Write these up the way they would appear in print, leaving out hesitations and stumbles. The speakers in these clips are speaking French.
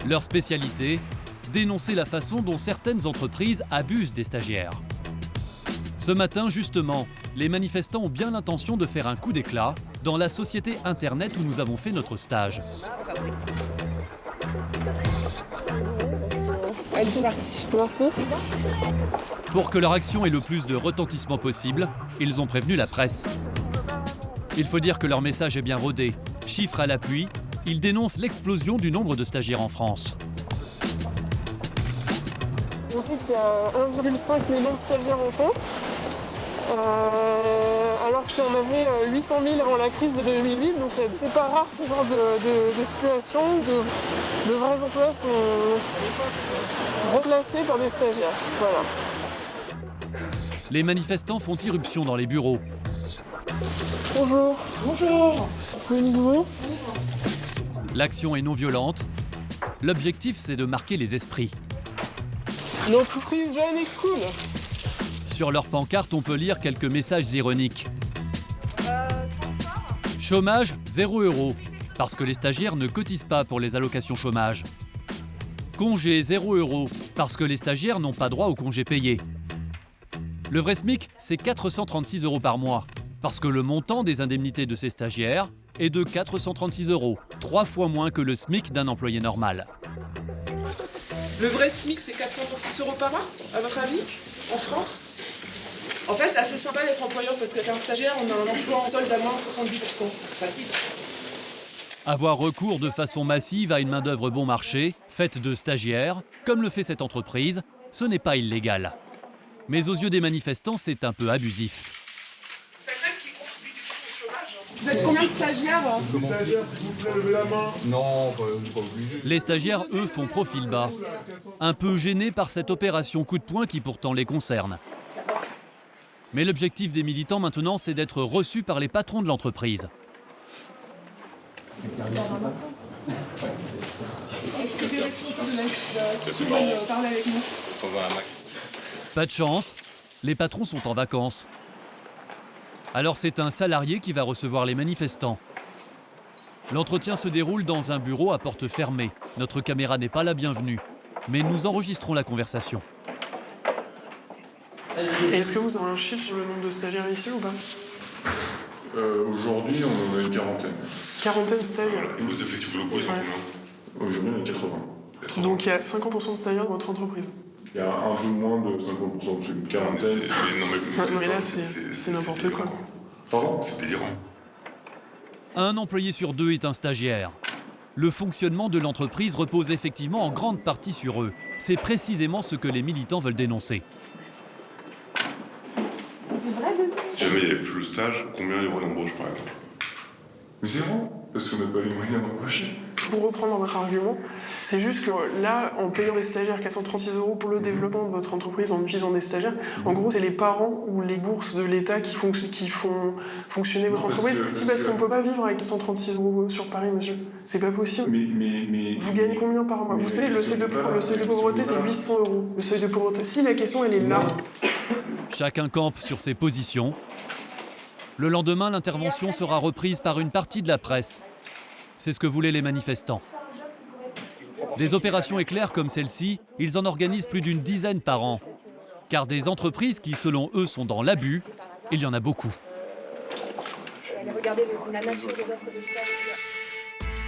Leur spécialité, dénoncer la façon dont certaines entreprises abusent des stagiaires. Ce matin, justement, les manifestants ont bien l'intention de faire un coup d'éclat dans la société Internet où nous avons fait notre stage. Allez, c'est parti. C'est parti. Pour que leur action ait le plus de retentissement possible, ils ont prévenu la presse. Il faut dire que leur message est bien rodé. Chiffres à l'appui, ils dénoncent l'explosion du nombre de stagiaires en France. On sait qu'il y a 1,5 million de stagiaires en France, alors qu'il y en avait 800 000 avant la crise de 2008. Donc c'est pas rare ce genre de situation. De vrais emplois sont remplacés par des stagiaires. Voilà. Les manifestants font irruption dans les bureaux. Bonjour. Bonjour. Bonjour. L'action est non violente. L'objectif, c'est de marquer les esprits. Une entreprise jeune et cool. Sur leur pancarte, on peut lire quelques messages ironiques. Chômage, 0 €, parce que les stagiaires ne cotisent pas pour les allocations chômage. Congé, 0 €, parce que les stagiaires n'ont pas droit au congé payé. Le vrai SMIC, c'est 436 € par mois, parce que le montant des indemnités de ces stagiaires est de 436 €, 3 fois moins que le SMIC d'un employé normal. Le vrai SMIC, c'est 436 € par mois, à votre avis, en France? En fait, c'est assez sympa d'être employeur parce qu'avec un stagiaire, on a un emploi en solde à moins de 70%. Pratique. Avoir recours de façon massive à une main-d'œuvre bon marché, faite de stagiaires, comme le fait cette entreprise, ce n'est pas illégal. Mais aux yeux des manifestants, c'est un peu abusif. Vous êtes combien de stagiaires? Stagiaires, s'il vous plaît, levez la main. Non, pas obligé. Les stagiaires, eux, font profil bas, un peu gênés par cette opération coup de poing qui pourtant les concerne. Mais l'objectif des militants maintenant, c'est d'être reçus par les patrons de l'entreprise. Est-ce que les responsables de la société veulent parler avec nous? Pas de chance, les patrons sont en vacances. Alors c'est un salarié qui va recevoir les manifestants. L'entretien se déroule dans un bureau à porte fermée. Notre caméra n'est pas la bienvenue, mais nous enregistrons la conversation. Est-ce que vous avez un chiffre sur le nombre de stagiaires ici ou pas? Aujourd'hui, on en a une quarantaine. Quarantaine de stagiaires. Et vos effectifs globaux, ils sont combien? Aujourd'hui, on est 80. Donc il y a 50% de stagiaires dans votre entreprise. Il y a un peu moins de 50%, c'est une quarantaine. Non mais là c'est n'importe quoi. Pardon? C'est délirant. Un employé sur deux est un stagiaire. Le fonctionnement de l'entreprise repose effectivement en grande partie sur eux. C'est précisément ce que les militants veulent dénoncer. Si jamais il n'y avait plus le stage, combien il y aurait d'embauches par exemple? Zéro, parce qu'on n'a pas les moyens d'embaucher. Pour reprendre votre argument, c'est juste que là, en payant des stagiaires 436 € pour le développement de votre entreprise, en utilisant des stagiaires, en gros, c'est les parents ou les bourses de l'État qui font fonctionner votre entreprise. Parce qu'on ne peut pas vivre avec 136 € sur Paris, monsieur. C'est pas possible. Vous gagnez combien par mois? Vous savez, le seuil de pauvreté, c'est 800 €. Le seuil de pauvreté. Si la question, elle est là. Chacun campe sur ses positions. Le lendemain, l'intervention sera reprise par une partie de la presse. C'est ce que voulaient les manifestants. Des opérations éclairs comme celle-ci, ils en organisent plus d'une dizaine par an. Car des entreprises qui, selon eux, sont dans l'abus, il y en a beaucoup.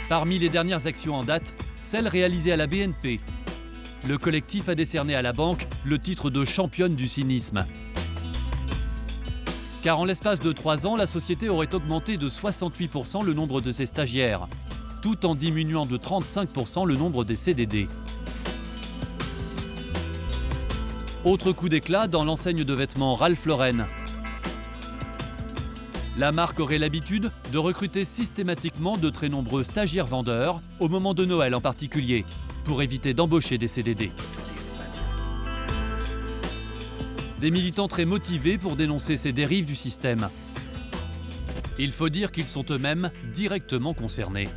Parmi les dernières actions en date, celle réalisée à la BNP. Le collectif a décerné à la banque le titre de championne du cynisme. Car en l'espace de 3 ans, la société aurait augmenté de 68% le nombre de ses stagiaires, tout en diminuant de 35% le nombre des CDD. Autre coup d'éclat dans l'enseigne de vêtements Ralph Lauren. La marque aurait l'habitude de recruter systématiquement de très nombreux stagiaires vendeurs, au moment de Noël en particulier, pour éviter d'embaucher des CDD. Des militants très motivés pour dénoncer ces dérives du système. Il faut dire qu'ils sont eux-mêmes directement concernés.